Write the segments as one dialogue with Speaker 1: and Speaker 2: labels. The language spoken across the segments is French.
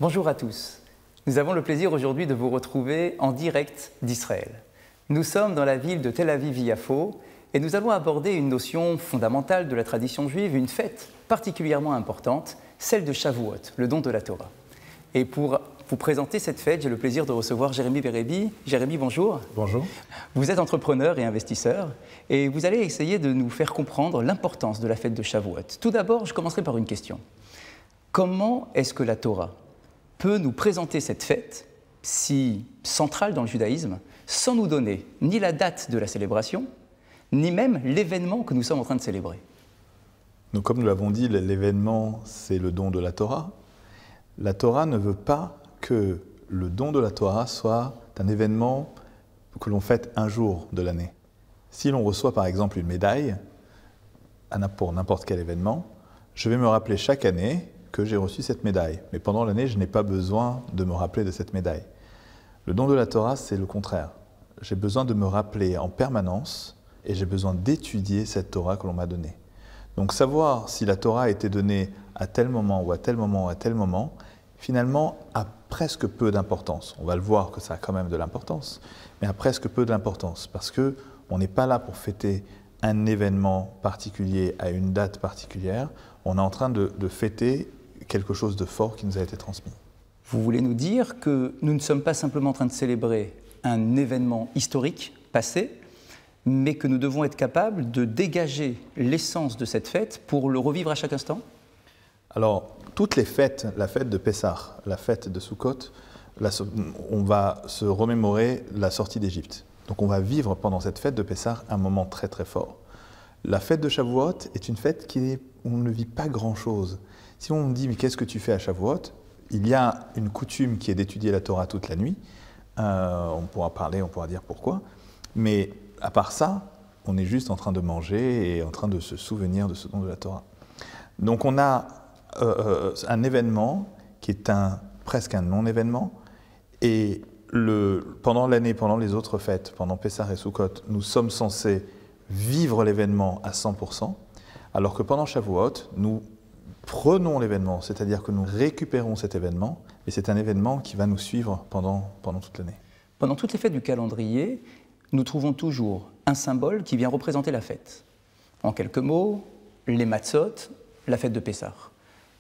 Speaker 1: Bonjour à tous. Nous avons le plaisir aujourd'hui de vous retrouver en direct d'Israël. Nous sommes dans la ville de Tel Aviv-Yafo et nous allons aborder une notion fondamentale de la tradition juive, une fête particulièrement importante, celle de Shavuot, le don de la Torah. Et pour vous présenter cette fête, j'ai le plaisir de recevoir Jérémy Bérébi. Jérémy, bonjour.
Speaker 2: Bonjour.
Speaker 1: Vous êtes entrepreneur et investisseur et vous allez essayer de nous faire comprendre l'importance de la fête de Shavuot. Tout d'abord, je commencerai par une question. Comment est-ce que la Torah peut nous présenter cette fête, si centrale dans le judaïsme, sans nous donner ni la date de la célébration, ni même l'événement que nous sommes en train de célébrer?
Speaker 2: Donc, comme nous l'avons dit, l'événement, c'est le don de la Torah. La Torah ne veut pas que le don de la Torah soit un événement que l'on fête un jour de l'année. Si l'on reçoit par exemple une médaille, pour n'importe quel événement, je vais me rappeler chaque année que j'ai reçu cette médaille. Mais pendant l'année, je n'ai pas besoin de me rappeler de cette médaille. Le don de la Torah, c'est le contraire. J'ai besoin de me rappeler en permanence et j'ai besoin d'étudier cette Torah que l'on m'a donnée. Donc savoir si la Torah a été donnée à tel moment ou à tel moment ou à tel moment, finalement, a presque peu d'importance. On va le voir que ça a quand même de l'importance, mais a presque peu d'importance parce qu'on n'est pas là pour fêter un événement particulier à une date particulière. On est en train de fêter quelque chose de fort qui nous a été transmis.
Speaker 1: Vous voulez nous dire que nous ne sommes pas simplement en train de célébrer un événement historique passé, mais que nous devons être capables de dégager l'essence de cette fête pour le revivre à chaque instant?
Speaker 2: Alors, toutes les fêtes, la fête de Pessah, la fête de Sukkot, on va se remémorer la sortie d'Égypte. Donc on va vivre pendant cette fête de Pessah un moment très très fort. La fête de Shavuot est une fête où on ne vit pas grand-chose. Si on me dit « mais qu'est-ce que tu fais à Shavuot ?» Il y a une coutume qui est d'étudier la Torah toute la nuit. On pourra parler, on pourra dire pourquoi. Mais à part ça, on est juste en train de manger et en train de se souvenir de ce don de la Torah. Donc on a un événement qui est presque un non-événement. Et pendant l'année, pendant les autres fêtes, pendant Pessah et Sukkot, nous sommes censés vivre l'événement à 100%, alors que pendant Shavuot, nous prenons l'événement, c'est-à-dire que nous récupérons cet événement, et c'est un événement qui va nous suivre pendant toute l'année.
Speaker 1: Pendant toutes les fêtes du calendrier, nous trouvons toujours un symbole qui vient représenter la fête. En quelques mots, les matzot, la fête de Pessah,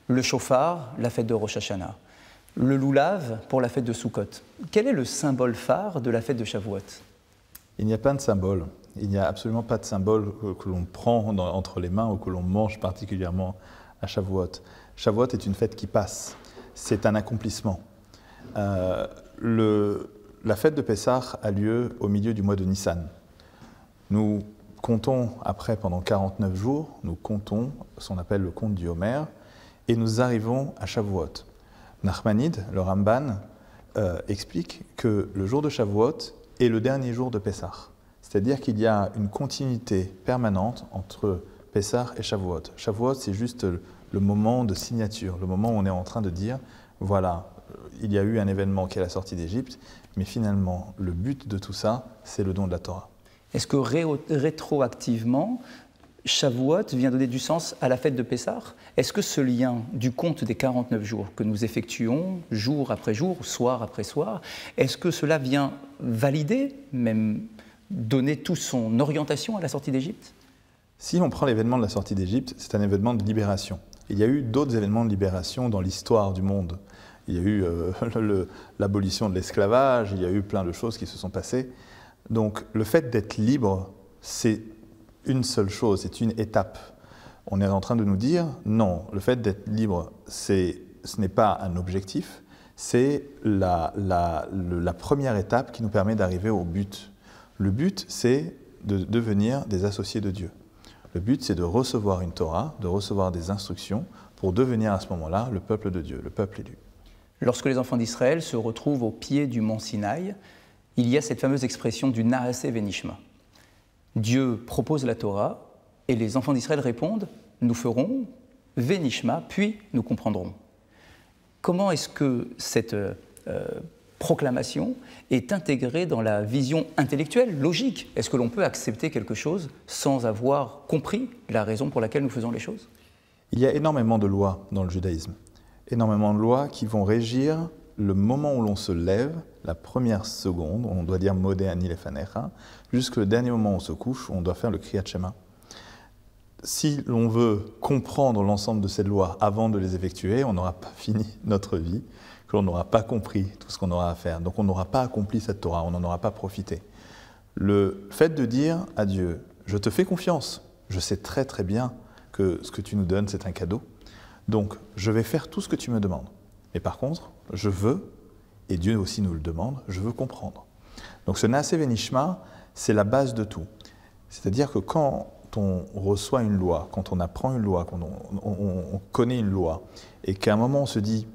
Speaker 1: le shofar, la fête de Rosh Hashanah, le loulav pour la fête de Sukkot. Quel est le symbole phare de la fête de Shavuot?
Speaker 2: Il n'y a pas de symbole. Il n'y a absolument pas de symbole que l'on prend entre les mains ou que l'on mange particulièrement à Shavuot. Shavuot est une fête qui passe. C'est un accomplissement. La fête de Pessah a lieu au milieu du mois de Nissan. Nous comptons après, pendant 49 jours, nous comptons ce qu'on appelle le compte du Homer, et nous arrivons à Shavuot. Nachmanide, le Ramban, explique que le jour de Shavuot est le dernier jour de Pessah. C'est-à-dire qu'il y a une continuité permanente entre Pessah et Shavuot. Shavuot, c'est juste le moment de signature, le moment où on est en train de dire, voilà, il y a eu un événement qui est la sortie d'Égypte, mais finalement, le but de tout ça, c'est le don de la Torah.
Speaker 1: Est-ce que rétroactivement, Shavuot vient donner du sens à la fête de Pessah? Est-ce que ce lien du compte des 49 jours que nous effectuons jour après jour, soir après soir, est-ce que cela vient valider, même donner toute son orientation à la sortie d'Égypte?
Speaker 2: Si l'on prend l'événement de la sortie d'Égypte, c'est un événement de libération. Il y a eu d'autres événements de libération dans l'histoire du monde. Il y a eu l'abolition de l'esclavage, il y a eu plein de choses qui se sont passées. Donc le fait d'être libre, c'est une seule chose, c'est une étape. On est en train de nous dire, non, le fait d'être libre, ce n'est pas un objectif, c'est la première étape qui nous permet d'arriver au but. Le but, c'est de devenir des associés de Dieu. Le but, c'est de recevoir une Torah, de recevoir des instructions pour devenir à ce moment-là le peuple de Dieu, le peuple élu.
Speaker 1: Lorsque les enfants d'Israël se retrouvent au pied du mont Sinaï, il y a cette fameuse expression du Naaseh Venishma. Dieu propose la Torah et les enfants d'Israël répondent « nous ferons Venishma, puis nous comprendrons ». Comment est-ce que cette proclamation est intégrée dans la vision intellectuelle, logique? Est-ce que l'on peut accepter quelque chose sans avoir compris la raison pour laquelle nous faisons les choses?
Speaker 2: Il y a énormément de lois dans le judaïsme. énormément de lois qui vont régir le moment où l'on se lève, la première seconde, on doit dire Modé Ani Lefanecha, jusqu'au dernier moment où on se couche, où on doit faire le Kriyat Shema. Si l'on veut comprendre l'ensemble de ces lois avant de les effectuer, on n'aura pas fini notre vie, que l'on n'aura pas compris tout ce qu'on aura à faire. Donc on n'aura pas accompli cette Torah, on n'en aura pas profité. Le fait de dire à Dieu, je te fais confiance, je sais très très bien que ce que tu nous donnes c'est un cadeau, donc je vais faire tout ce que tu me demandes. Mais par contre, je veux, et Dieu aussi nous le demande, je veux comprendre. Donc ce Naaseh Venishma, c'est la base de tout. C'est-à-dire que quand on reçoit une loi, quand on apprend une loi, quand on connaît une loi, et qu'à un moment on se dit,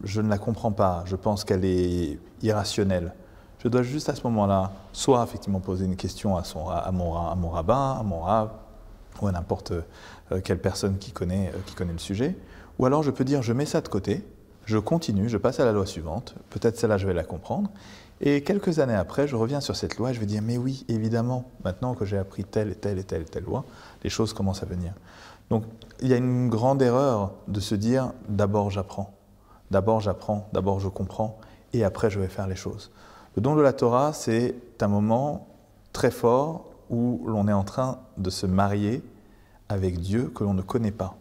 Speaker 2: je ne la comprends pas, je pense qu'elle est irrationnelle, je dois juste à ce moment-là, soit effectivement poser une question à mon rabbin, à mon rav, ou à n'importe quelle personne qui connaît le sujet, ou alors je peux dire, je mets ça de côté, je continue, je passe à la loi suivante, peut-être celle-là je vais la comprendre, et quelques années après, je reviens sur cette loi et je vais dire, mais oui, évidemment, maintenant que j'ai appris telle et telle et telle et telle loi, les choses commencent à venir. Donc, il y a une grande erreur de se dire, d'abord j'apprends, d'abord je comprends, et après je vais faire les choses. Le don de la Torah, c'est un moment très fort où l'on est en train de se marier avec Dieu que l'on ne connaît pas.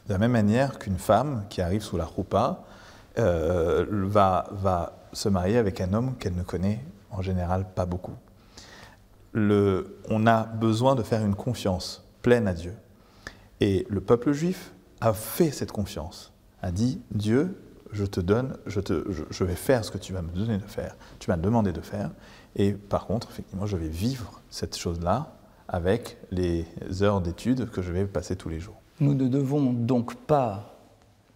Speaker 2: De la même manière qu'une femme qui arrive sous la roupa va se marier avec un homme qu'elle ne connaît en général pas beaucoup. On a besoin de faire une confiance pleine à Dieu. Et le peuple juif a fait cette confiance, a dit « Dieu, je te donne, je vais faire ce que tu vas me donner de faire, tu m'as demandé de faire, et par contre, effectivement, je vais vivre cette chose-là avec les heures d'études que je vais passer tous les jours. »
Speaker 1: Nous ne devons donc pas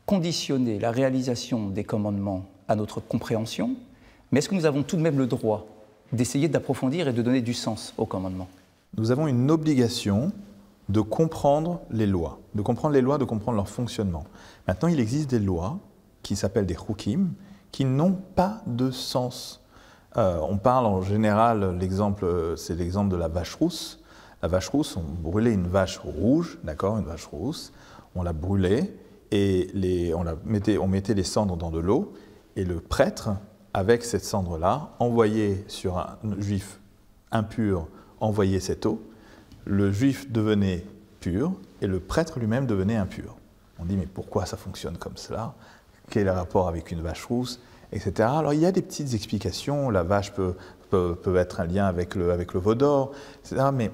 Speaker 1: conditionner la réalisation des commandements à notre compréhension, mais est-ce que nous avons tout de même le droit d'essayer d'approfondir et de donner du sens aux commandements?
Speaker 2: Nous avons une obligation de comprendre les lois, de comprendre leur fonctionnement. Maintenant, il existe des lois qui s'appellent des chukim, qui n'ont pas de sens. On parle en général, c'est l'exemple de la vache rousse. La vache rousse, on brûlait une vache rouge, d'accord, une vache rousse, on la brûlait et on mettait les cendres dans de l'eau, et le prêtre, avec cette cendre-là, envoyait sur un juif impur, envoyait cette eau, le juif devenait pur et le prêtre lui-même devenait impur. On dit, mais pourquoi ça fonctionne comme cela? Quel est le rapport avec une vache rousse, etc. Alors il y a des petites explications, la vache peut être un lien avec le veau d'or, etc. Mais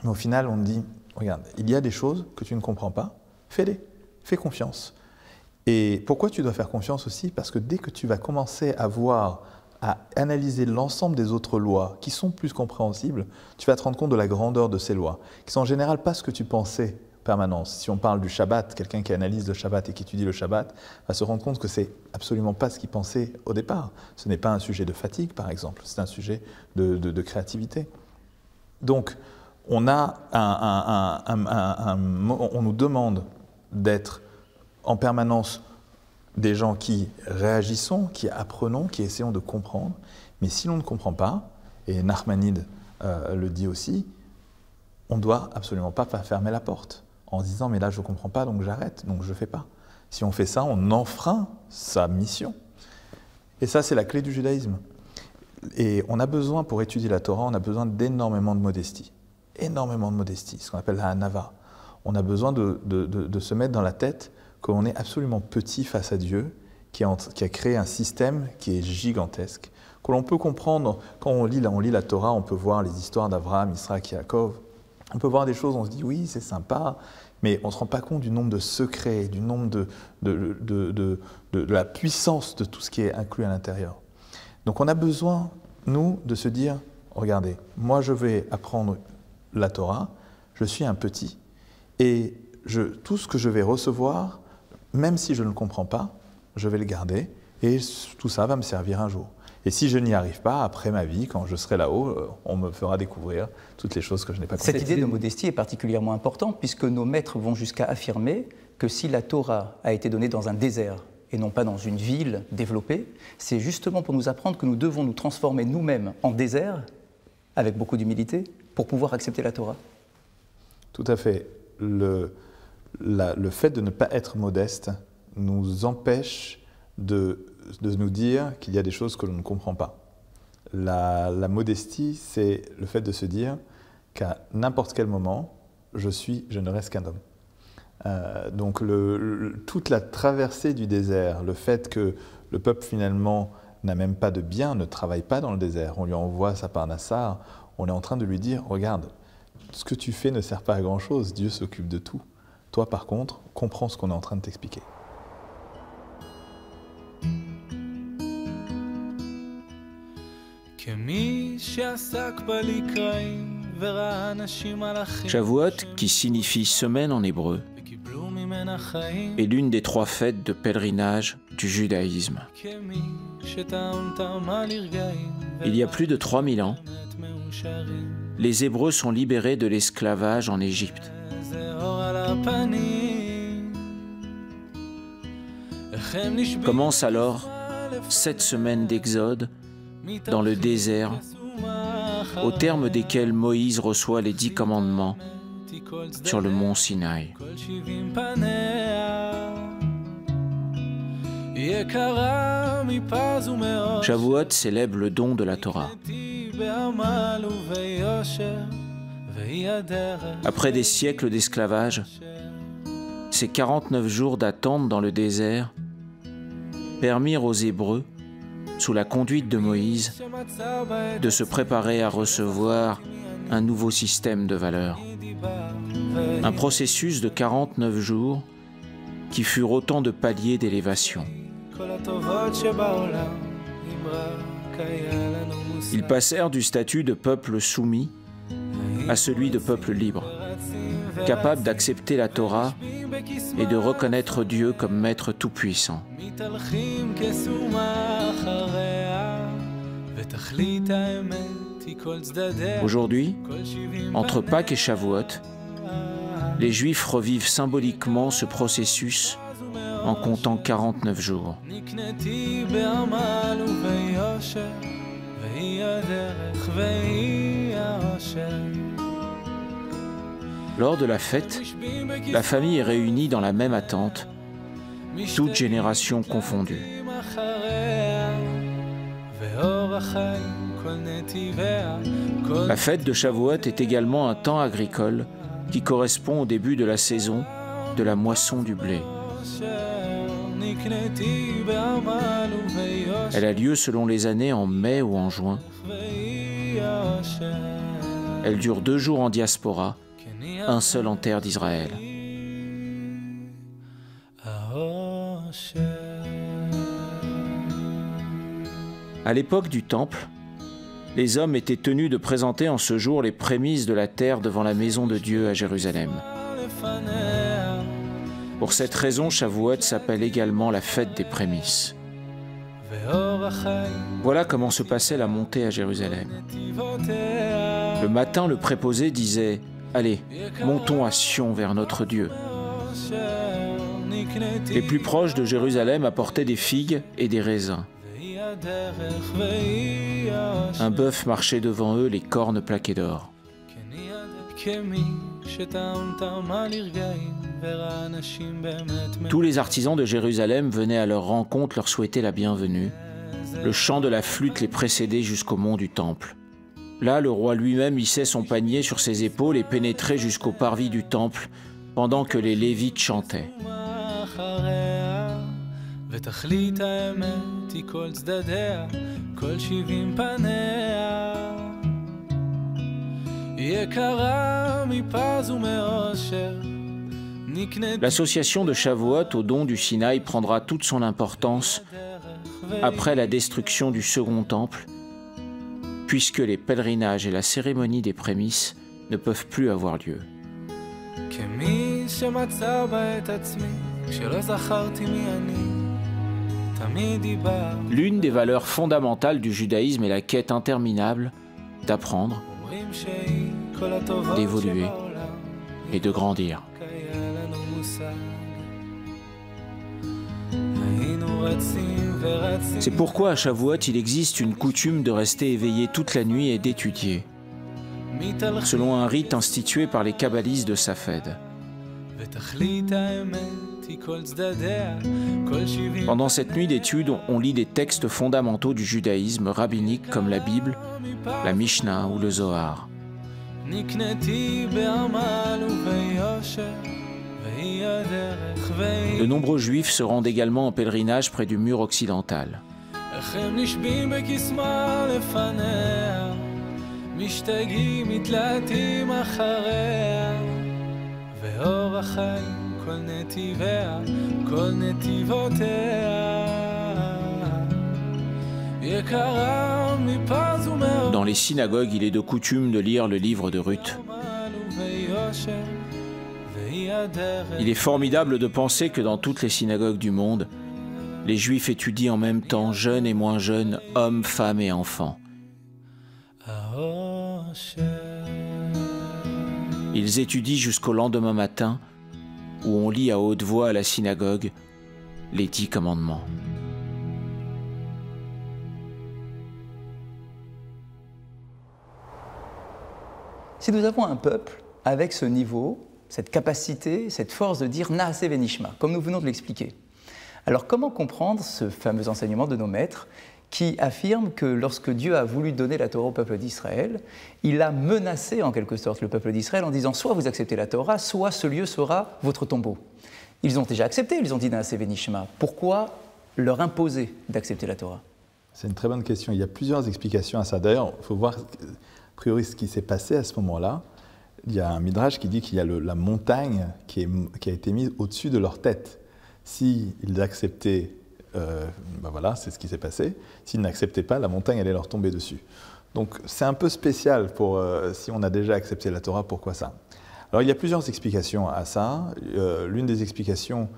Speaker 2: au final, on dit, regarde, il y a des choses que tu ne comprends pas, fais-les, fais confiance. Et pourquoi tu dois faire confiance aussi? Parce que dès que tu vas commencer à analyser l'ensemble des autres lois qui sont plus compréhensibles, tu vas te rendre compte de la grandeur de ces lois, qui sont en général pas ce que tu pensais en permanence. Si on parle du Shabbat, quelqu'un qui analyse le Shabbat et qui étudie le Shabbat va se rendre compte que c'est absolument pas ce qu'il pensait au départ. Ce n'est pas un sujet de fatigue, par exemple, c'est un sujet de créativité. Donc, on nous demande d'être en permanence des gens qui réagissons, qui apprenons, qui essayons de comprendre. Mais si l'on ne comprend pas, et Nachmanide le dit aussi, on ne doit absolument pas fermer la porte en se disant « mais là je ne comprends pas, donc j'arrête, donc je ne fais pas ». Si on fait ça, on enfreint sa mission. Et ça, c'est la clé du judaïsme. Et on a besoin, pour étudier la Torah, on a besoin d'énormément de modestie. Énormément de modestie, ce qu'on appelle la hanava. On a besoin de se mettre dans la tête qu'on est absolument petit face à Dieu, qui a créé un système qui est gigantesque, que l'on peut comprendre. Quand on lit la Torah, on peut voir les histoires d'Abraham, Isaac, Yaakov. On peut voir des choses, on se dit oui, c'est sympa, mais on ne se rend pas compte du nombre de secrets, du nombre de la puissance de tout ce qui est inclus à l'intérieur. Donc on a besoin, nous, de se dire, regardez, moi je vais apprendre la Torah, je suis un petit, et tout ce que je vais recevoir, même si je ne le comprends pas, je vais le garder, et tout ça va me servir un jour. Et si je n'y arrive pas, après ma vie, quand je serai là-haut, on me fera découvrir toutes les choses que je n'ai pas comprises.
Speaker 1: Cette idée de modestie est particulièrement importante, puisque nos maîtres vont jusqu'à affirmer que si la Torah a été donnée dans un désert et non pas dans une ville développée, c'est justement pour nous apprendre que nous devons nous transformer nous-mêmes en désert, avec beaucoup d'humilité, pour pouvoir accepter la Torah.
Speaker 2: Tout à fait. Le fait de ne pas être modeste nous empêche de nous dire qu'il y a des choses que l'on ne comprend pas. La modestie, c'est le fait de se dire qu'à n'importe quel moment, je ne reste qu'un homme. Donc toute la traversée du désert, le fait que le peuple finalement n'a même pas de bien, ne travaille pas dans le désert, on lui envoie sa parnassar, on est en train de lui dire, regarde, ce que tu fais ne sert pas à grand chose, Dieu s'occupe de tout. Toi par contre, comprends ce qu'on est en train de t'expliquer.
Speaker 3: Shavuot, qui signifie semaine en hébreu, est l'une des 3 fêtes de pèlerinage du judaïsme. Il y a plus de 3000 ans, les Hébreux sont libérés de l'esclavage en Égypte. Commence alors 7 semaines d'exode dans le désert, au terme desquels Moïse reçoit les 10 commandements sur le mont Sinaï. Shavuot célèbre le don de la Torah. Après des siècles d'esclavage, ces 49 jours d'attente dans le désert permirent aux Hébreux, sous la conduite de Moïse, de se préparer à recevoir un nouveau système de valeurs. Un processus de 49 jours qui furent autant de paliers d'élévation. Ils passèrent du statut de peuple soumis à celui de peuple libre, capable d'accepter la Torah et de reconnaître Dieu comme maître tout-puissant. Aujourd'hui, entre Pâques et Shavuot, les Juifs revivent symboliquement ce processus en comptant 49 jours. Lors de la fête, la famille est réunie dans la même attente, toutes générations confondues. La fête de Shavuot est également un temps agricole qui correspond au début de la saison de la moisson du blé. Elle a lieu selon les années en mai ou en juin. Elle dure 2 jours en diaspora, un seul en terre d'Israël. À l'époque du Temple, les hommes étaient tenus de présenter en ce jour les prémices de la terre devant la maison de Dieu à Jérusalem. Pour cette raison, Shavuot s'appelle également la fête des prémices. Voilà comment se passait la montée à Jérusalem. Le matin, le préposé disait « Allez, montons à Sion vers notre Dieu ». Les plus proches de Jérusalem apportaient des figues et des raisins. Un bœuf marchait devant eux, les cornes plaquées d'or. Tous les artisans de Jérusalem venaient à leur rencontre leur souhaiter la bienvenue. Le chant de la flûte les précédait jusqu'au mont du Temple. Là, le roi lui-même hissait son panier sur ses épaules et pénétrait jusqu'au parvis du Temple, pendant que les Lévites chantaient. L'association de Shavuot au don du Sinaï prendra toute son importance après la destruction du second temple, puisque les pèlerinages et la cérémonie des prémices ne peuvent plus avoir lieu. L'une des valeurs fondamentales du judaïsme est la quête interminable d'apprendre, d'évoluer et de grandir. C'est pourquoi à Shavuot, il existe une coutume de rester éveillé toute la nuit et d'étudier, selon un rite institué par les kabbalistes de Safed. Pendant cette nuit d'études, on lit des textes fondamentaux du judaïsme rabbinique comme la Bible, la Mishnah ou le Zohar. De nombreux juifs se rendent également en pèlerinage près du mur occidental. Dans les synagogues, il est de coutume de lire le livre de Ruth. Il est formidable de penser que dans toutes les synagogues du monde, les Juifs étudient en même temps, jeunes et moins jeunes, hommes, femmes et enfants. Ils étudient jusqu'au lendemain matin, où on lit à haute voix à la synagogue les 10 commandements.
Speaker 1: Si nous avons un peuple avec ce niveau, cette capacité, cette force de dire Naaseh Venishma, comme nous venons de l'expliquer, alors comment comprendre ce fameux enseignement de nos maîtres qui affirme que lorsque Dieu a voulu donner la Torah au peuple d'Israël, il a menacé en quelque sorte le peuple d'Israël en disant soit vous acceptez la Torah, soit ce lieu sera votre tombeau. Ils ont déjà accepté, ils ont dit Naaseh Venishma. Pourquoi leur imposer d'accepter la Torah?
Speaker 2: C'est une très bonne question. Il y a plusieurs explications à ça. D'ailleurs, il faut voir a priori ce qui s'est passé à ce moment-là. Il y a un midrash qui dit qu'il y a la montagne qui a été mise au-dessus de leur tête. S'ils acceptaient, voilà, c'est ce qui s'est passé. S'ils n'acceptaient pas, la montagne allait leur tomber dessus. Donc c'est un peu spécial pour si on a déjà accepté la Torah, pourquoi ça? Alors il y a plusieurs explications à ça. L'une des explications,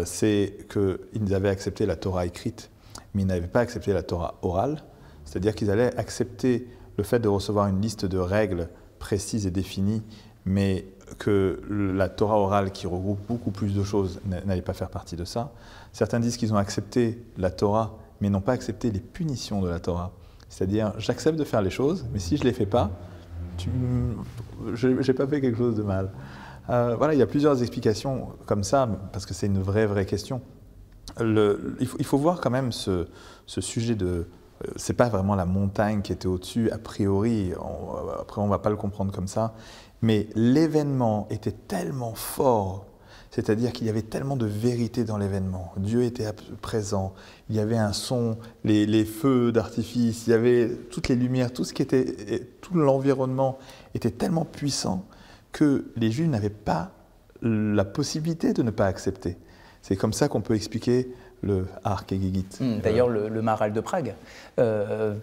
Speaker 2: c'est qu'ils avaient accepté la Torah écrite, mais ils n'avaient pas accepté la Torah orale. C'est-à-dire qu'ils allaient accepter le fait de recevoir une liste de règles précises et définies, mais que la Torah orale, qui regroupe beaucoup plus de choses, n'allait pas faire partie de ça. Certains disent qu'ils ont accepté la Torah, mais n'ont pas accepté les punitions de la Torah. C'est-à-dire, j'accepte de faire les choses, mais si je ne les fais pas, je n'ai pas fait quelque chose de mal. Voilà, il y a plusieurs explications comme ça, parce que c'est une vraie question. Il faut voir quand même ce sujet de... c'est pas vraiment la montagne qui était au-dessus, a priori, après on ne va pas le comprendre comme ça, mais l'événement était tellement fort, c'est-à-dire qu'il y avait tellement de vérité dans l'événement. Dieu était présent, il y avait un son, les feux d'artifice, il y avait toutes les lumières, tout l'environnement était tellement puissant que les Juifs n'avaient pas la possibilité de ne pas accepter. C'est comme ça qu'on peut expliquer le Har Kegigit.
Speaker 1: D'ailleurs, le Maharal de Prague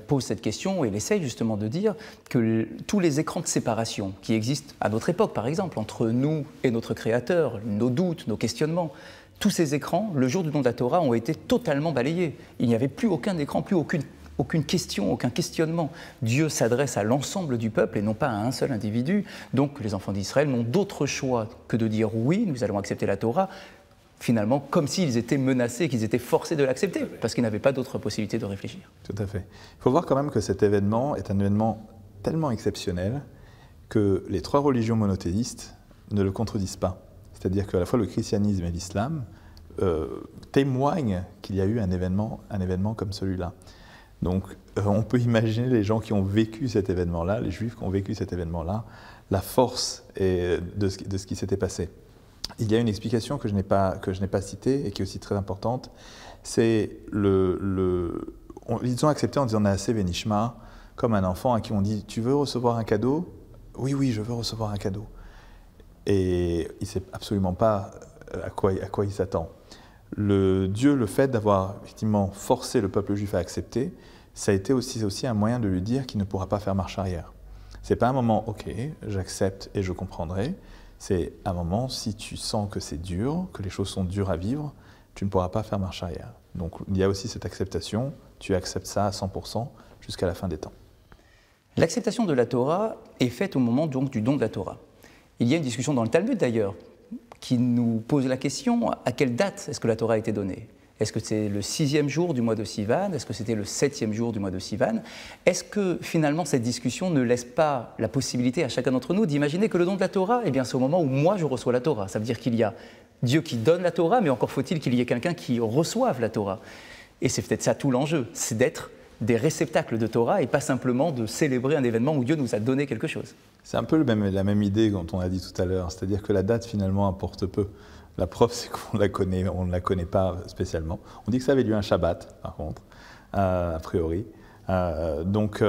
Speaker 1: pose cette question et il essaye justement de dire que tous les écrans de séparation qui existent à notre époque, par exemple, entre nous et notre Créateur, nos doutes, nos questionnements, tous ces écrans, le jour du don de la Torah, ont été totalement balayés. Il n'y avait plus aucun écran, plus aucune question, aucun questionnement. Dieu s'adresse à l'ensemble du peuple et non pas à un seul individu. Donc les enfants d'Israël n'ont d'autre choix que de dire oui, nous allons accepter la Torah, finalement, comme s'ils étaient menacés, qu'ils étaient forcés de l'accepter, parce qu'ils n'avaient pas d'autre possibilité de réfléchir.
Speaker 2: Tout à fait. Il faut voir quand même que cet événement est un événement tellement exceptionnel que les 3 religions monothéistes ne le contredisent pas. C'est-à-dire qu'à la fois le christianisme et l'islam témoignent qu'il y a eu un événement comme celui-là. Donc on peut imaginer les gens qui ont vécu cet événement-là, les juifs qui ont vécu cet événement-là, la force de ce qui s'était passé. Il y a une explication que je n'ai pas citée et qui est aussi très importante, c'est ils ont accepté en disant Naaseh Venishma, comme un enfant à qui on dit « Tu veux recevoir un cadeau ?»« Oui, je veux recevoir un cadeau. » Et il ne sait absolument pas à quoi il s'attend. Le fait d'avoir effectivement forcé le peuple juif à accepter, ça a été aussi un moyen de lui dire qu'il ne pourra pas faire marche arrière. Ce n'est pas un moment « Ok, j'accepte et je comprendrai ». C'est un moment, si tu sens que c'est dur, que les choses sont dures à vivre, tu ne pourras pas faire marche arrière. Donc il y a aussi cette acceptation, tu acceptes ça à 100% jusqu'à la fin des temps.
Speaker 1: L'acceptation de la Torah est faite au moment donc du don de la Torah. Il y a une discussion dans le Talmud d'ailleurs, qui nous pose la question, à quelle date est-ce que la Torah a été donnée? Est-ce que c'est le 6e jour du mois de Sivan? Est-ce que c'était le 7e jour du mois de Sivan? Est-ce que finalement cette discussion ne laisse pas la possibilité à chacun d'entre nous d'imaginer que le don de la Torah, eh bien c'est au moment où moi je reçois la Torah. Ça veut dire qu'il y a Dieu qui donne la Torah, mais encore faut-il qu'il y ait quelqu'un qui reçoive la Torah. Et c'est peut-être ça tout l'enjeu, c'est d'être des réceptacles de Torah et pas simplement de célébrer un événement où Dieu nous a donné quelque chose.
Speaker 2: C'est un peu la même idée dont on a dit tout à l'heure, c'est-à-dire que la date finalement importe peu. La preuve, c'est qu'on on ne la connaît pas spécialement. On dit que ça avait lieu un Shabbat, par contre, a priori. Donc,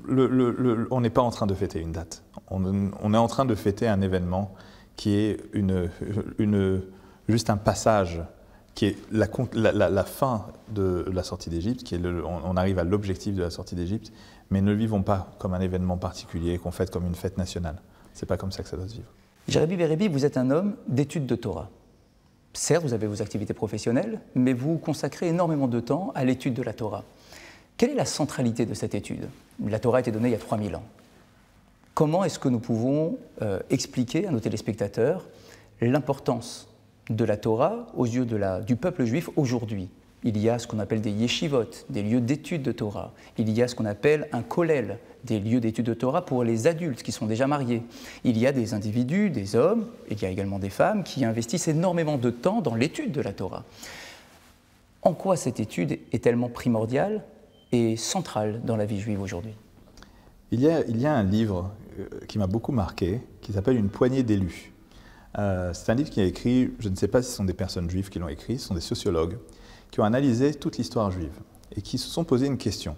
Speaker 2: on n'est pas en train de fêter une date. On est en train de fêter un événement qui est juste un passage, qui est la fin de la sortie d'Égypte, on arrive à l'objectif de la sortie d'Égypte, mais ne le vivons pas comme un événement particulier qu'on fête comme une fête nationale. C'est pas comme ça que ça doit se vivre.
Speaker 1: Jérémy Bérébi, vous êtes un homme d'études de Torah. Certes, vous avez vos activités professionnelles, mais vous consacrez énormément de temps à l'étude de la Torah. Quelle est la centralité de cette étude? La Torah a été donnée il y a 3000 ans. Comment est-ce que nous pouvons expliquer à nos téléspectateurs l'importance de la Torah aux yeux du peuple juif aujourd'hui? Il y a ce qu'on appelle des yeshivot, des lieux d'étude de Torah. Il y a ce qu'on appelle un kollel, des lieux d'étude de Torah pour les adultes qui sont déjà mariés. Il y a des individus, des hommes, et il y a également des femmes qui investissent énormément de temps dans l'étude de la Torah. En quoi cette étude est tellement primordiale et centrale dans la vie juive aujourd'hui?
Speaker 2: Il y a un livre qui m'a beaucoup marqué, qui s'appelle « Une poignée d'élus ». C'est un livre qui est écrit, je ne sais pas si ce sont des personnes juives qui l'ont écrit, ce sont des sociologues, qui ont analysé toute l'histoire juive et qui se sont posé une question.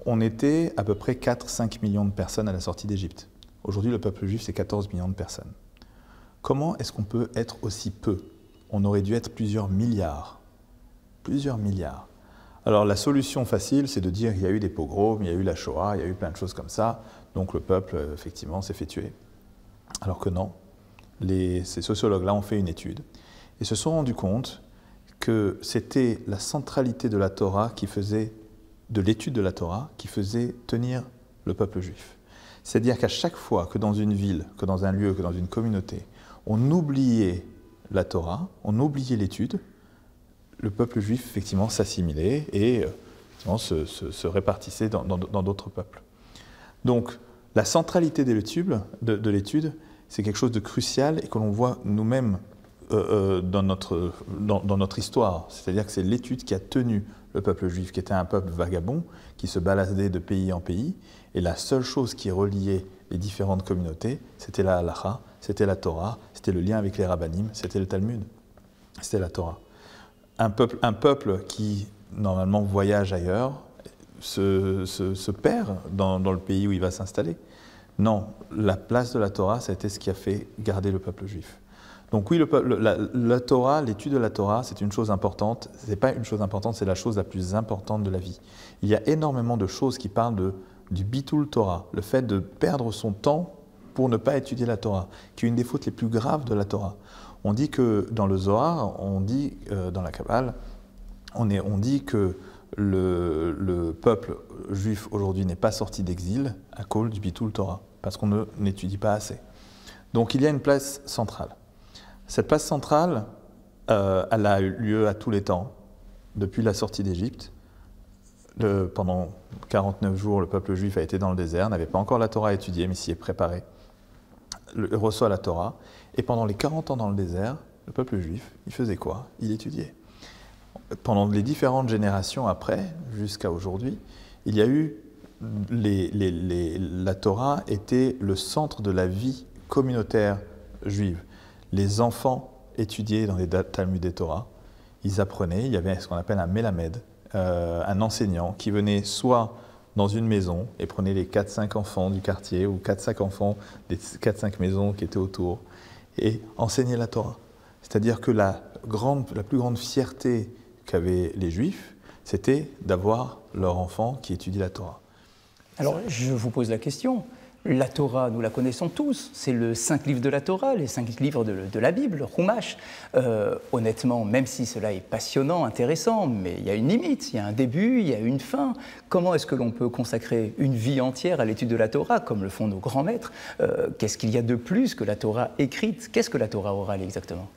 Speaker 2: On était à peu près 4-5 millions de personnes à la sortie d'Égypte. Aujourd'hui, le peuple juif, c'est 14 millions de personnes. Comment est-ce qu'on peut être aussi peu? On aurait dû être plusieurs milliards. Plusieurs milliards. Alors la solution facile, c'est de dire qu'il y a eu des pogroms, il y a eu la Shoah, il y a eu plein de choses comme ça, donc le peuple, effectivement, s'est fait tuer. Alors que non, ces sociologues-là ont fait une étude et se sont rendus compte que c'était la centralité de la Torah de l'étude de la Torah qui faisait tenir le peuple juif. C'est-à-dire qu'à chaque fois que dans une ville, que dans un lieu, que dans une communauté, on oubliait la Torah, on oubliait l'étude, le peuple juif, effectivement, s'assimilait et se répartissait dans d'autres peuples. Donc, la centralité de l'étude, c'est quelque chose de crucial et que l'on voit nous-mêmes dans notre histoire. C'est-à-dire que c'est l'étude qui a tenu le peuple juif, qui était un peuple vagabond, qui se baladait de pays en pays, et la seule chose qui reliait les différentes communautés, c'était la halacha, c'était la Torah, c'était le lien avec les rabbanim, c'était le Talmud, c'était la Torah. Un peuple qui, normalement, voyage ailleurs, se perd dans le pays où il va s'installer. Non, la place de la Torah, c'était ce qui a fait garder le peuple juif. Donc oui, la Torah, l'étude de la Torah, c'est une chose importante. Ce n'est pas une chose importante, c'est la chose la plus importante de la vie. Il y a énormément de choses qui parlent du bitul Torah, le fait de perdre son temps pour ne pas étudier la Torah, qui est une des fautes les plus graves de la Torah. On dit que dans le Zohar, dans la Kabbale, on dit que le peuple juif aujourd'hui n'est pas sorti d'exil à cause du bitul Torah, parce qu'on n'étudie pas assez. Donc il y a une place centrale. Cette place centrale, elle a eu lieu à tous les temps, depuis la sortie d'Égypte. Pendant 49 jours, le peuple juif a été dans le désert, n'avait pas encore la Torah étudiée, mais s'y est préparé. Il reçoit la Torah. Et pendant les 40 ans dans le désert, le peuple juif, il faisait quoi? Il étudiait. Pendant les différentes générations après, jusqu'à aujourd'hui, il y a eu la Torah était le centre de la vie communautaire juive. Les enfants étudiaient dans les Talmud et Torah, ils apprenaient, il y avait ce qu'on appelle un mélamed, un enseignant qui venait soit dans une maison et prenait les 4-5 enfants du quartier ou 4-5 enfants des 4-5 maisons qui étaient autour et enseignait la Torah. C'est-à-dire que la plus grande fierté qu'avaient les Juifs, c'était d'avoir leur enfant qui étudie la Torah.
Speaker 1: Alors, je vous pose la question. La Torah, nous la connaissons tous, c'est le 5 livres de la Torah, les 5 livres de la Bible, le Chumash. Honnêtement, même si cela est passionnant, intéressant, mais il y a une limite, il y a un début, il y a une fin. Comment est-ce que l'on peut consacrer une vie entière à l'étude de la Torah, comme le font nos grands maîtres? Qu'est-ce qu'il y a de plus que la Torah écrite? Qu'est-ce que la Torah orale exactement?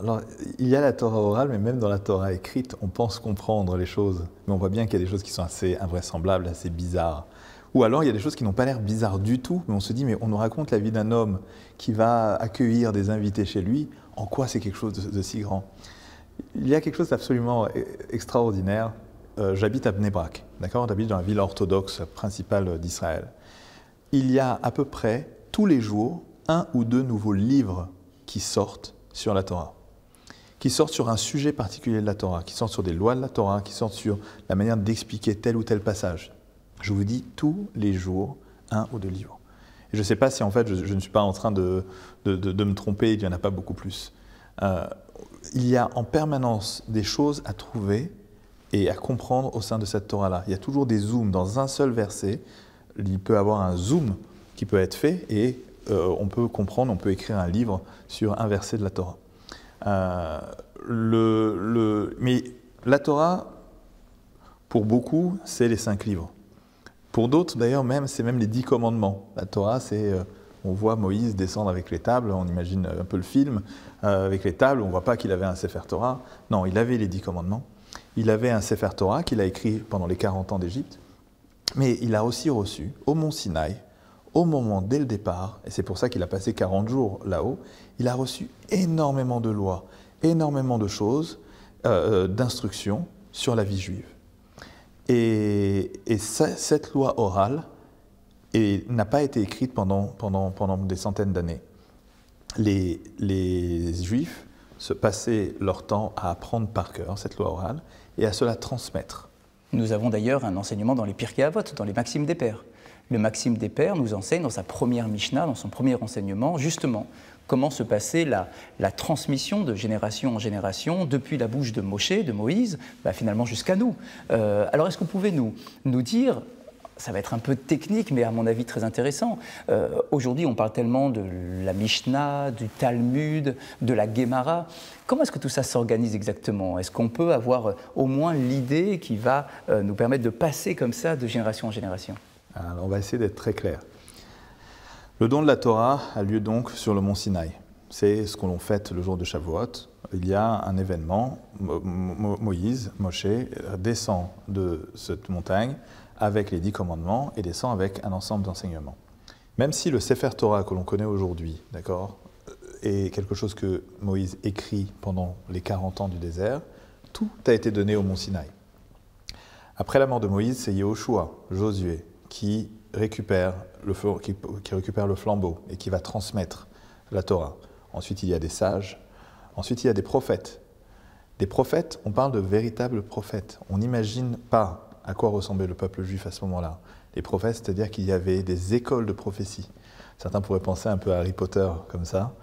Speaker 2: Alors, il y a la Torah orale, mais même dans la Torah écrite, on pense comprendre les choses. Mais on voit bien qu'il y a des choses qui sont assez invraisemblables, assez bizarres. Ou alors, il y a des choses qui n'ont pas l'air bizarres du tout, mais on se dit, mais on nous raconte la vie d'un homme qui va accueillir des invités chez lui. En quoi c'est quelque chose de si grand? Il y a quelque chose d'absolument extraordinaire. J'habite à Bnei Brak, d'accord? J'habite dans la ville orthodoxe principale d'Israël. Il y a à peu près tous les jours 1 ou 2 nouveaux livres qui sortent sur la Torah, qui sortent sur un sujet particulier de la Torah, qui sortent sur des lois de la Torah, qui sortent sur la manière d'expliquer tel ou tel passage. Je vous dis tous les jours 1 ou 2 livres. Et je ne sais pas si en fait je ne suis pas en train de me tromper, il n'y en a pas beaucoup plus. Il y a en permanence des choses à trouver et à comprendre au sein de cette Torah-là. Il y a toujours des zooms dans un seul verset. Il peut y avoir un zoom qui peut être fait et on peut comprendre, on peut écrire un livre sur un verset de la Torah. Mais la Torah, pour beaucoup, c'est les 5 livres. Pour d'autres, d'ailleurs, c'est même les 10 commandements. La Torah, c'est, on voit Moïse descendre avec les tables, on imagine un peu le film, avec les tables, on ne voit pas qu'il avait un Sefer Torah. Non, il avait les 10 commandements. Il avait un Sefer Torah qu'il a écrit pendant les 40 ans d'Égypte. Mais il a aussi reçu, au mont Sinaï, au moment dès le départ, et c'est pour ça qu'il a passé 40 jours là-haut, il a reçu énormément de lois, énormément de choses, d'instructions sur la vie juive. Et cette loi orale n'a pas été écrite pendant des centaines d'années. Les Juifs se passaient leur temps à apprendre par cœur cette loi orale et à se la transmettre.
Speaker 1: Nous avons d'ailleurs un enseignement dans les Pirkei Avot, dans les Maximes des Pères. Le Maxime des Pères nous enseigne dans sa première Mishnah, dans son premier enseignement, justement, comment se passait la transmission de génération en génération, depuis la bouche de Moshe, de Moïse, finalement jusqu'à nous. Alors est-ce que vous pouvez nous dire, ça va être un peu technique, mais à mon avis très intéressant, aujourd'hui on parle tellement de la Mishnah, du Talmud, de la Gemara. Comment est-ce que tout ça s'organise exactement? Est-ce qu'on peut avoir au moins l'idée qui va nous permettre de passer comme ça de génération en génération?
Speaker 2: Alors, on va essayer d'être très clair. Le don de la Torah a lieu donc sur le mont Sinaï. C'est ce que l'on fête le jour de Shavuot. Il y a un événement, Moshe, descend de cette montagne avec les 10 commandements et descend avec un ensemble d'enseignements. Même si le Sefer Torah que l'on connaît aujourd'hui, d'accord, est quelque chose que Moïse écrit pendant les 40 ans du désert, tout a été donné au mont Sinaï. Après la mort de Moïse, c'est Yehoshua, Josué, qui récupère le flambeau et qui va transmettre la Torah. Ensuite, il y a des sages. Ensuite, il y a des prophètes. Des prophètes, on parle de véritables prophètes. On n'imagine pas à quoi ressemblait le peuple juif à ce moment-là. Les prophètes, c'est-à-dire qu'il y avait des écoles de prophétie. Certains pourraient penser un peu à Harry Potter comme ça,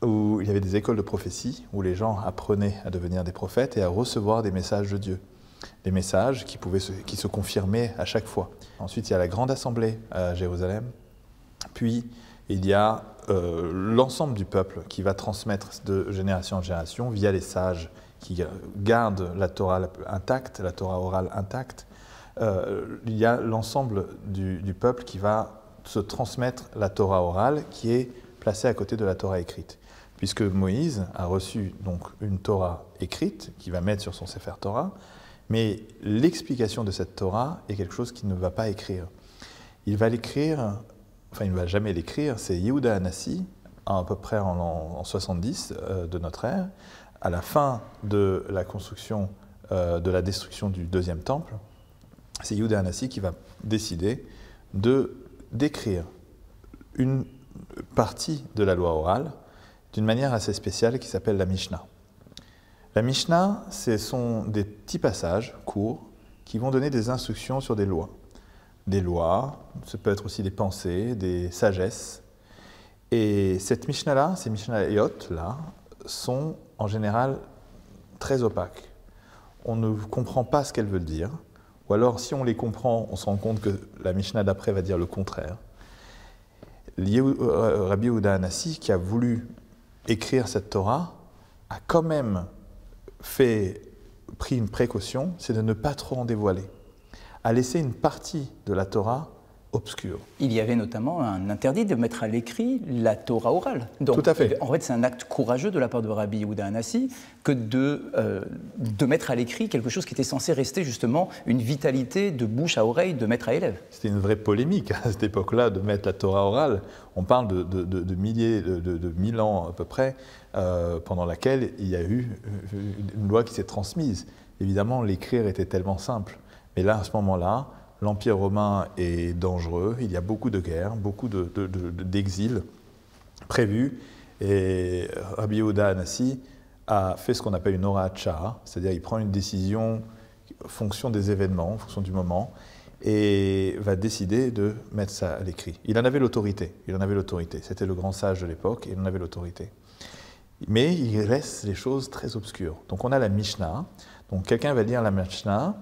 Speaker 2: où il y avait des écoles de prophétie, où les gens apprenaient à devenir des prophètes et à recevoir des messages de Dieu. Des messages qui se confirmaient à chaque fois. Ensuite, il y a la grande assemblée à Jérusalem. Puis, il y a l'ensemble du peuple qui va transmettre de génération en génération via les sages qui gardent la Torah intacte, la Torah orale intacte. Il y a l'ensemble du peuple qui va se transmettre la Torah orale qui est placée à côté de la Torah écrite. Puisque Moïse a reçu donc une Torah écrite qu'il va mettre sur son Sefer Torah, mais l'explication de cette Torah est quelque chose qu'il ne va pas écrire. Il va l'écrire, enfin il ne va jamais l'écrire, c'est Yehuda Hanassi, à peu près en 70 de notre ère, à la fin de la construction, de la destruction du deuxième temple. C'est Yehuda Hanassi qui va décider d'écrire une partie de la loi orale d'une manière assez spéciale qui s'appelle la Mishnah. La Mishnah, ce sont des petits passages courts qui vont donner des instructions sur des lois. Des lois, ça peut être aussi des pensées, des sagesses. Et cette Mishnah-là, ces Mishnayot-là, sont en général très opaques. On ne comprend pas ce qu'elles veulent dire. Ou alors, si on les comprend, on se rend compte que la Mishnah d'après va dire le contraire. Rabbi Yehuda Hanassi, qui a voulu écrire cette Torah, a quand même pris une précaution, c'est de ne pas trop en dévoiler, à laisser une partie de la Torah obscur.
Speaker 1: Il y avait notamment un interdit de mettre à l'écrit la Torah orale. Donc,
Speaker 2: tout à fait.
Speaker 1: En fait, c'est un acte courageux de la part de Rabbi Yehuda Hanassi que de mettre à l'écrit quelque chose qui était censé rester justement une vitalité de bouche à oreille de maître à élève.
Speaker 2: C'était une vraie polémique à cette époque-là de mettre la Torah orale. On parle de milliers, de 1000 ans à peu près, pendant laquelle il y a eu une loi qui s'est transmise. Évidemment, l'écrire était tellement simple. Mais là, à ce moment-là, l'Empire romain est dangereux, il y a beaucoup de guerres, beaucoup d'exils prévus, et Rabbi Yehuda Hanassi a fait ce qu'on appelle une horat sha'ah, c'est-à-dire il prend une décision en fonction des événements, en fonction du moment, et va décider de mettre ça à l'écrit. Il en avait l'autorité, c'était le grand sage de l'époque, et il en avait l'autorité. Mais il laisse les choses très obscures. Donc on a la Mishnah, donc quelqu'un va lire la Mishnah.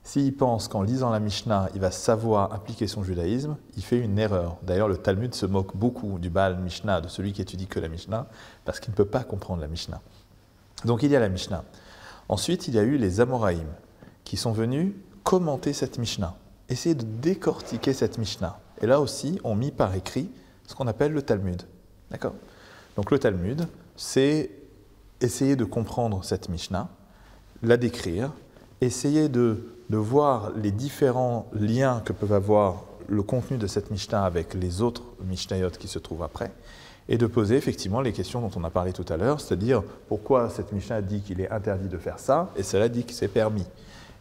Speaker 2: S'il pense qu'en lisant la Mishnah, il va savoir appliquer son judaïsme, il fait une erreur. D'ailleurs, le Talmud se moque beaucoup du Baal Mishnah, de celui qui étudie que la Mishnah, parce qu'il ne peut pas comprendre la Mishnah. Donc il y a la Mishnah. Ensuite, il y a eu les Amoraïm, qui sont venus commenter cette Mishnah, essayer de décortiquer cette Mishnah. Et là aussi, on mit par écrit ce qu'on appelle le Talmud. D'accord ? Donc le Talmud, c'est essayer de comprendre cette Mishnah, la décrire, essayer de voir les différents liens que peuvent avoir le contenu de cette Mishnah avec les autres Mishnayot qui se trouvent après, et de poser effectivement les questions dont on a parlé tout à l'heure, c'est-à-dire pourquoi cette Mishnah dit qu'il est interdit de faire ça, et cela dit que c'est permis.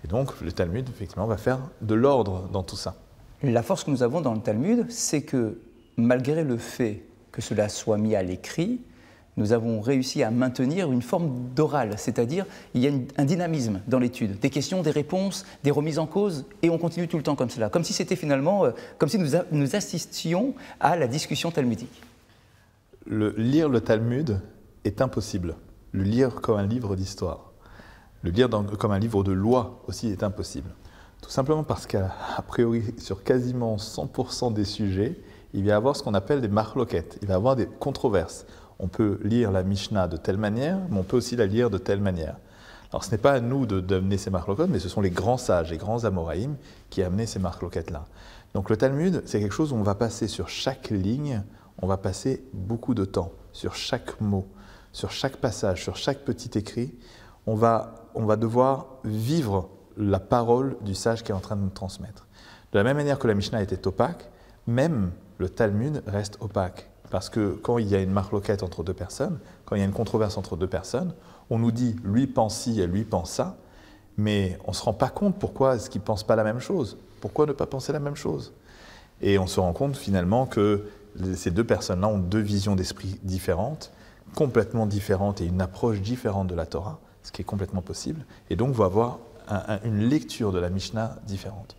Speaker 2: Et donc le Talmud, effectivement, va faire de l'ordre dans tout ça.
Speaker 1: La force que nous avons dans le Talmud, c'est que malgré le fait que cela soit mis à l'écrit, nous avons réussi à maintenir une forme d'oral, c'est-à-dire il y a un dynamisme dans l'étude, des questions, des réponses, des remises en cause, et on continue tout le temps comme cela, comme si c'était finalement, comme si nous assistions à la discussion talmudique.
Speaker 2: Lire le Talmud est impossible. Le lire comme un livre d'histoire, le lire comme un livre de loi aussi est impossible. Tout simplement parce qu'à priori, sur quasiment 100% des sujets, il va y avoir ce qu'on appelle des marloquettes, il va y avoir des controverses. On peut lire la Mishnah de telle manière, mais on peut aussi la lire de telle manière. Alors ce n'est pas à nous d'amener ces marloquettes, mais ce sont les grands sages, les grands Amoraïm qui amenaient ces marloquettes-là. Donc le Talmud, c'est quelque chose où on va passer sur chaque ligne, on va passer beaucoup de temps, sur chaque mot, sur chaque passage, sur chaque petit écrit. On va devoir vivre la parole du sage qui est en train de nous transmettre. De la même manière que la Mishnah était opaque, même le Talmud reste opaque. Parce que quand il y a une marloquette entre deux personnes, quand il y a une controverse entre deux personnes, on nous dit « lui pense ci et lui pense ça », mais on ne se rend pas compte pourquoi est-ce qu'ils ne pensent pas la même chose. Pourquoi ne pas penser la même chose? Et on se rend compte finalement que ces deux personnes-là ont deux visions d'esprit différentes, complètement différentes et une approche différente de la Torah, ce qui est complètement possible, et donc on va avoir une lecture de la Mishnah différente.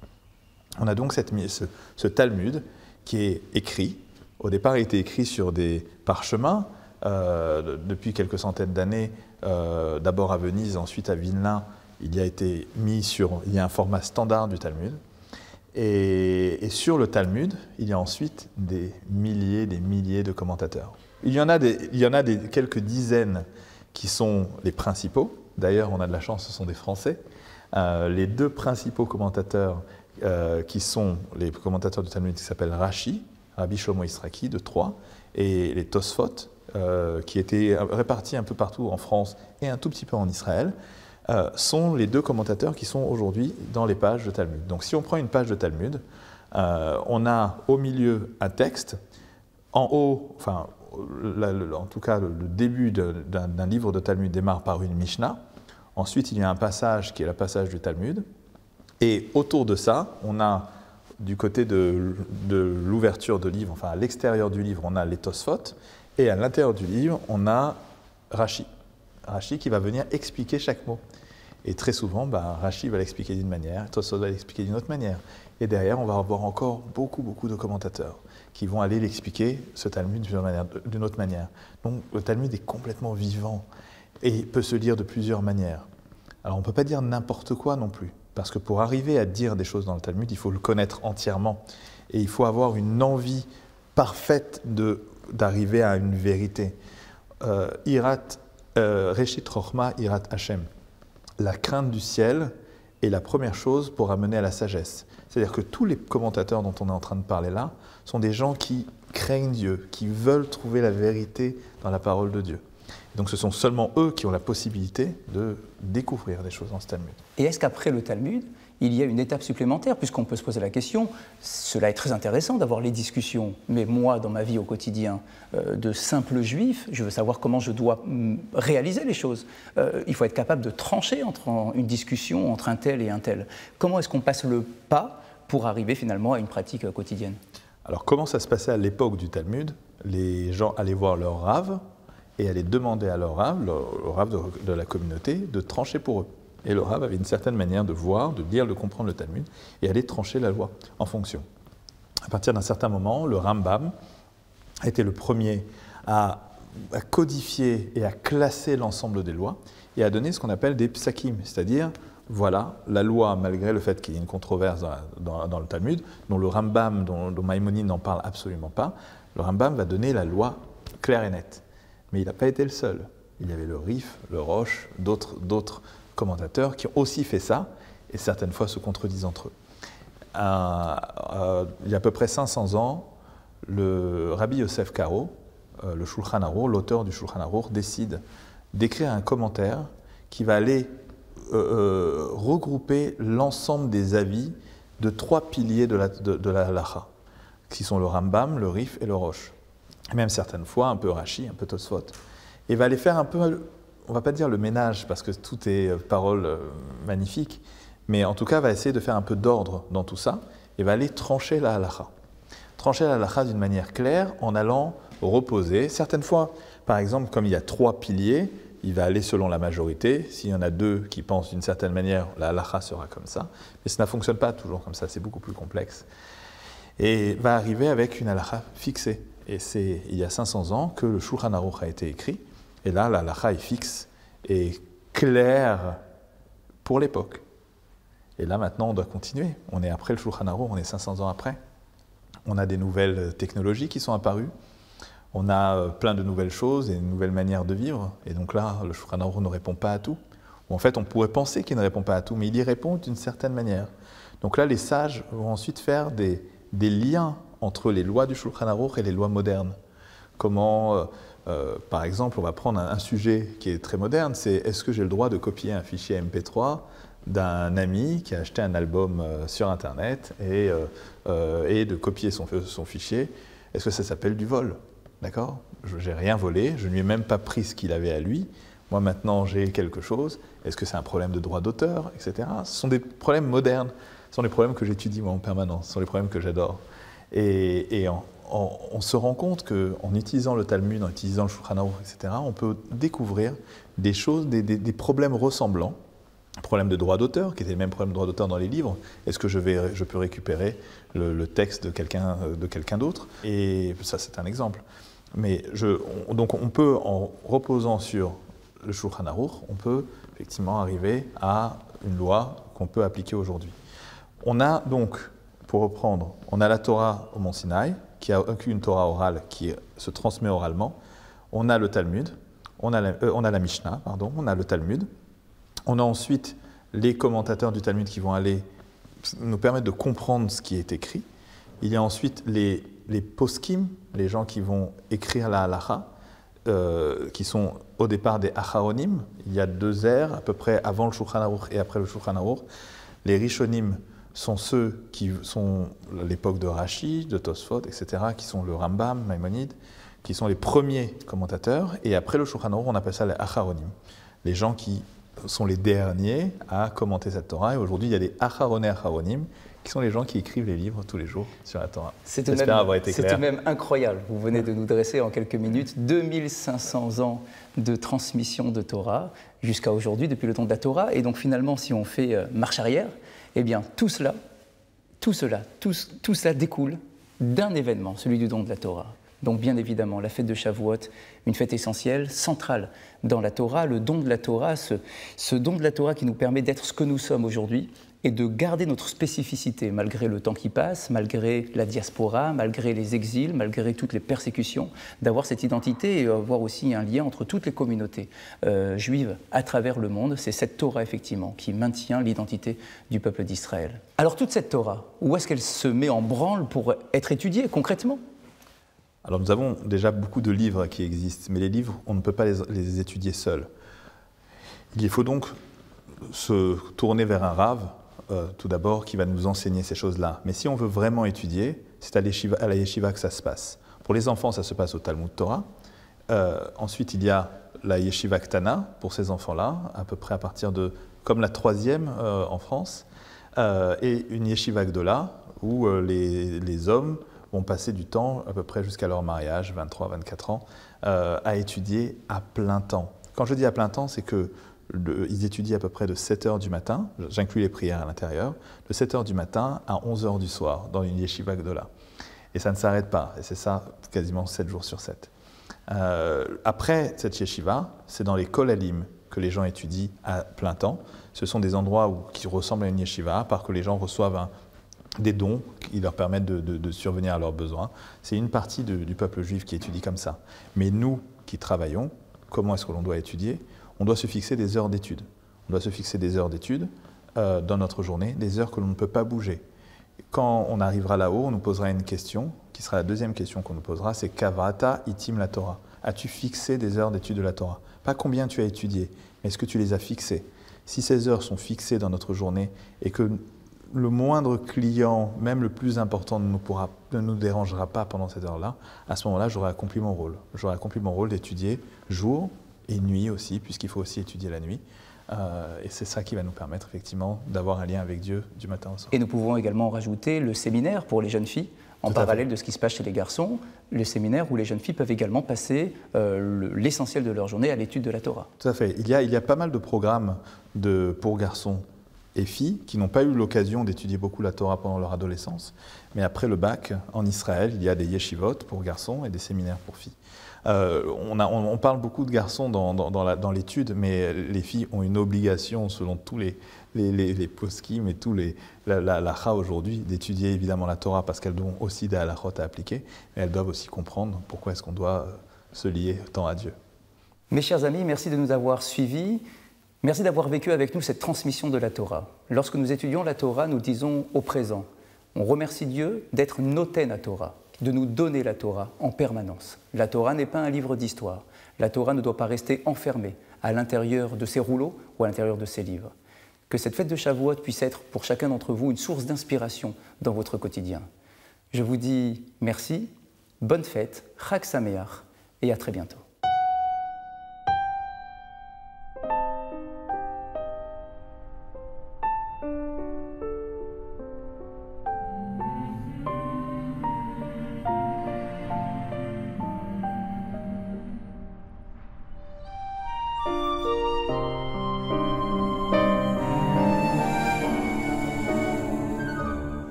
Speaker 2: On a donc ce Talmud qui est écrit. Au départ, il était écrit sur des parchemins, depuis quelques centaines d'années, d'abord à Venise, ensuite à Vilna, il y a un format standard du Talmud. Et sur le Talmud, il y a ensuite des milliers de commentateurs. Il y en a quelques dizaines qui sont les principaux. D'ailleurs, on a de la chance, ce sont des Français. Les deux principaux commentateurs, qui sont les commentateurs du Talmud, qui s'appellent Rashi, Rabbi Shlomo Israki de Troyes, et les Tosfot, qui étaient répartis un peu partout en France et un tout petit peu en Israël, sont les deux commentateurs qui sont aujourd'hui dans les pages de Talmud. Donc si on prend une page de Talmud, on a au milieu un texte, en haut, enfin, en tout cas le début d'un livre de Talmud démarre par une Mishnah, ensuite il y a un passage qui est le passage du Talmud, et autour de ça, on a du côté de l'ouverture de livre, enfin à l'extérieur du livre, on a les Tosfot, et à l'intérieur du livre, on a Rashi. Rashi qui va venir expliquer chaque mot. Et très souvent, Rashi va l'expliquer d'une manière, Tosfot va l'expliquer d'une autre manière. Et derrière, on va avoir encore beaucoup de commentateurs qui vont aller l'expliquer, ce Talmud, d'une autre manière. Donc le Talmud est complètement vivant et peut se lire de plusieurs manières. Alors on ne peut pas dire n'importe quoi non plus. Parce que pour arriver à dire des choses dans le Talmud, il faut le connaître entièrement. Et il faut avoir une envie parfaite d'arriver à une vérité. Reshit Chochma, Irat Hashem. La crainte du ciel est la première chose pour amener à la sagesse. C'est-à-dire que tous les commentateurs dont on est en train de parler là sont des gens qui craignent Dieu, qui veulent trouver la vérité dans la parole de Dieu. Donc ce sont seulement eux qui ont la possibilité de découvrir des choses dans ce Talmud.
Speaker 1: Et est-ce qu'après le Talmud, il y a une étape supplémentaire, puisqu'on peut se poser la question, cela est très intéressant d'avoir les discussions, mais moi, dans ma vie au quotidien de simple juif, je veux savoir comment je dois réaliser les choses. Il faut être capable de trancher entre une discussion entre un tel et un tel. Comment est-ce qu'on passe le pas pour arriver finalement à une pratique quotidienne?
Speaker 2: Alors comment ça se passait à l'époque du Talmud? Les gens allaient voir leur rave et allaient demander à leur rave de la communauté, de trancher pour eux. Et le Rav avait une certaine manière de voir, de lire, de comprendre le Talmud et aller trancher la loi en fonction. À partir d'un certain moment, le Rambam a été le premier à codifier et à classer l'ensemble des lois et à donner ce qu'on appelle des psakim, c'est-à-dire, voilà, la loi, malgré le fait qu'il y ait une controverse dans le Talmud, dont le Rambam, dont Maïmonide n'en parle absolument pas, le Rambam va donner la loi claire et nette. Mais il n'a pas été le seul. Il y avait le Rif, le Roche, d'autres commentateurs qui ont aussi fait ça, et certaines fois se contredisent entre eux. Il y a à peu près 500 ans, le Rabbi Yosef Karo, le Shulchan Arour, l'auteur du Shulchan Arour, décide d'écrire un commentaire qui va aller regrouper l'ensemble des avis de 3 piliers de la halacha, qui sont le Rambam, le Rif et le Roche. Et même certaines fois, un peu Rashi, un peu Tosfot. Et va aller faire un peu, on ne va pas dire le ménage, parce que tout est paroles magnifiques, mais en tout cas va essayer de faire un peu d'ordre dans tout ça, et va aller trancher la halacha. Trancher la halacha d'une manière claire, en allant reposer. Certaines fois, par exemple, comme il y a 3 piliers, il va aller selon la majorité. S'il y en a 2 qui pensent d'une certaine manière, la halacha sera comme ça. Mais ça ne fonctionne pas toujours comme ça, c'est beaucoup plus complexe. Et va arriver avec une halacha fixée. Et c'est il y a 500 ans que le Shulchan Aruch a été écrit. Et là, la halacha est fixe et claire pour l'époque. Et là, maintenant, on doit continuer. On est après le Shulchan Aruch, on est 500 ans après. On a des nouvelles technologies qui sont apparues. On a plein de nouvelles choses et de nouvelles manières de vivre. Et donc là, le Shulchan Aruch ne répond pas à tout. Ou en fait, on pourrait penser qu'il ne répond pas à tout, mais il y répond d'une certaine manière. Donc là, les sages vont ensuite faire des liens entre les lois du Shulchan Aruch et les lois modernes. Comment, par exemple, on va prendre un sujet qui est très moderne, c'est est-ce que j'ai le droit de copier un fichier MP3 d'un ami qui a acheté un album sur Internet et de copier son fichier? Est-ce que ça s'appelle du vol? D'accord? Je n'ai rien volé, je ne lui ai même pas pris ce qu'il avait à lui. Moi, maintenant, j'ai quelque chose. Est-ce que c'est un problème de droit d'auteur, etc. Ce sont des problèmes modernes. Ce sont des problèmes que j'étudie moi en permanence. Ce sont des problèmes que j'adore. Et on se rend compte qu'en utilisant le Talmud, en utilisant le Shulchan Aruch, etc., on peut découvrir des choses, des problèmes ressemblants. Problème de droit d'auteur, qui était le même problème de droit d'auteur dans les livres. Est-ce que je peux récupérer le texte de quelqu'un d'autre? Et ça, c'est un exemple. Mais donc on peut, en reposant sur le Shulchan Aruch, on peut effectivement arriver à une loi qu'on peut appliquer aujourd'hui. On a donc, pour reprendre, on a la Torah au Mont Sinaï, qui a une Torah orale qui se transmet oralement. On a le Talmud, on a la Mishnah, pardon, on a le Talmud. On a ensuite les commentateurs du Talmud qui vont aller nous permettre de comprendre ce qui est écrit. Il y a ensuite les poskim, les gens qui vont écrire la halacha, qui sont au départ des acharonim. Il y a 2 ères, à peu près avant le Shulchan Aruch et après le Shulchan Aruch. Les rishonim sont ceux qui sont l'époque de Rashi, de Tosfot, etc., qui sont le Rambam, Maïmonide, qui sont les premiers commentateurs. Et après le Shulchan Aruch, on appelle ça les acharonim, les gens qui sont les derniers à commenter cette Torah. Et aujourd'hui, il y a des acharonei acharonim, qui sont les gens qui écrivent les livres tous les jours sur la Torah.
Speaker 1: J'espère avoir été clair. C'est tout de même incroyable. Vous venez de nous dresser en quelques minutes 2500 ans de transmission de Torah jusqu'à aujourd'hui, depuis le temps de la Torah. Et donc finalement, si on fait marche arrière, eh bien tout cela découle d'un événement, celui du don de la Torah. Donc bien évidemment, la fête de Shavuot, une fête essentielle, centrale dans la Torah, le don de la Torah, ce don de la Torah qui nous permet d'être ce que nous sommes aujourd'hui, et de garder notre spécificité, malgré le temps qui passe, malgré la diaspora, malgré les exils, malgré toutes les persécutions, d'avoir cette identité et avoir aussi un lien entre toutes les communautés juives à travers le monde. C'est cette Torah, effectivement, qui maintient l'identité du peuple d'Israël. Alors toute cette Torah, où est-ce qu'elle se met en branle pour être étudiée concrètement ?
Speaker 2: Alors nous avons déjà beaucoup de livres qui existent, mais les livres, on ne peut pas les étudier seuls. Il faut donc se tourner vers un rave, tout d'abord, qui va nous enseigner ces choses-là. Mais si on veut vraiment étudier, c'est à la yeshiva que ça se passe. Pour les enfants, ça se passe au Talmud Torah. Ensuite, il y a la yeshiva Ktana, pour ces enfants-là, à peu près à partir de, comme la 3e en France, et une yeshiva Gdola, où les hommes vont passer du temps, à peu près jusqu'à leur mariage, 23, 24 ans, à étudier à plein temps. Quand je dis à plein temps, c'est que ils étudient à peu près de 7 h du matin, j'inclus les prières à l'intérieur, de 7 h du matin à 11 h du soir, dans une yeshiva Gdola. Et ça ne s'arrête pas, et c'est ça quasiment 7 jours sur 7. Après cette yeshiva, c'est dans les kolalim que les gens étudient à plein temps. Ce sont des endroits qui ressemblent à une yeshiva, à part que les gens reçoivent des dons qui leur permettent de survenir à leurs besoins. C'est une partie du peuple juif qui étudie comme ça. Mais nous qui travaillons, comment est-ce que l'on doit étudier ? On doit se fixer des heures d'études. On doit se fixer des heures d'études dans notre journée, des heures que l'on ne peut pas bouger. Quand on arrivera là-haut, on nous posera une question, qui sera la deuxième question qu'on nous posera, c'est « Kavrata itim la Torah ». As-tu fixé des heures d'études de la Torah? Pas combien tu as étudié, mais est-ce que tu les as fixées? Si ces heures sont fixées dans notre journée et que le moindre client, même le plus important, ne nous dérangera pas pendant cette heure-là, à ce moment-là, j'aurai accompli mon rôle. J'aurai accompli mon rôle d'étudier jour et nuit aussi, puisqu'il faut aussi étudier la nuit. Et c'est ça qui va nous permettre effectivement d'avoir un lien avec Dieu du matin au soir.
Speaker 1: Et nous pouvons également rajouter le séminaire pour les jeunes filles, en parallèle de ce qui se passe chez les garçons, le séminaire où les jeunes filles peuvent également passer l'essentiel de leur journée à l'étude de la Torah.
Speaker 2: Tout à fait. Il y a pas mal de programmes pour garçons et filles qui n'ont pas eu l'occasion d'étudier beaucoup la Torah pendant leur adolescence. Mais après le bac, en Israël, il y a des yeshivot pour garçons et des séminaires pour filles. On parle beaucoup de garçons dans l'étude, mais les filles ont une obligation, selon tous les poskim et tous la Cha aujourd'hui, d'étudier évidemment la Torah parce qu'elles ont aussi des halachot à appliquer, mais elles doivent aussi comprendre pourquoi est-ce qu'on doit se lier tant à Dieu.
Speaker 1: Mes chers amis, merci de nous avoir suivis. Merci d'avoir vécu avec nous cette transmission de la Torah. Lorsque nous étudions la Torah, nous disons au présent, on remercie Dieu d'être noten à Torah, de nous donner la Torah en permanence. La Torah n'est pas un livre d'histoire. La Torah ne doit pas rester enfermée à l'intérieur de ses rouleaux ou à l'intérieur de ses livres. Que cette fête de Shavuot puisse être pour chacun d'entre vous une source d'inspiration dans votre quotidien. Je vous dis merci, bonne fête, Chag Sameach et à très bientôt.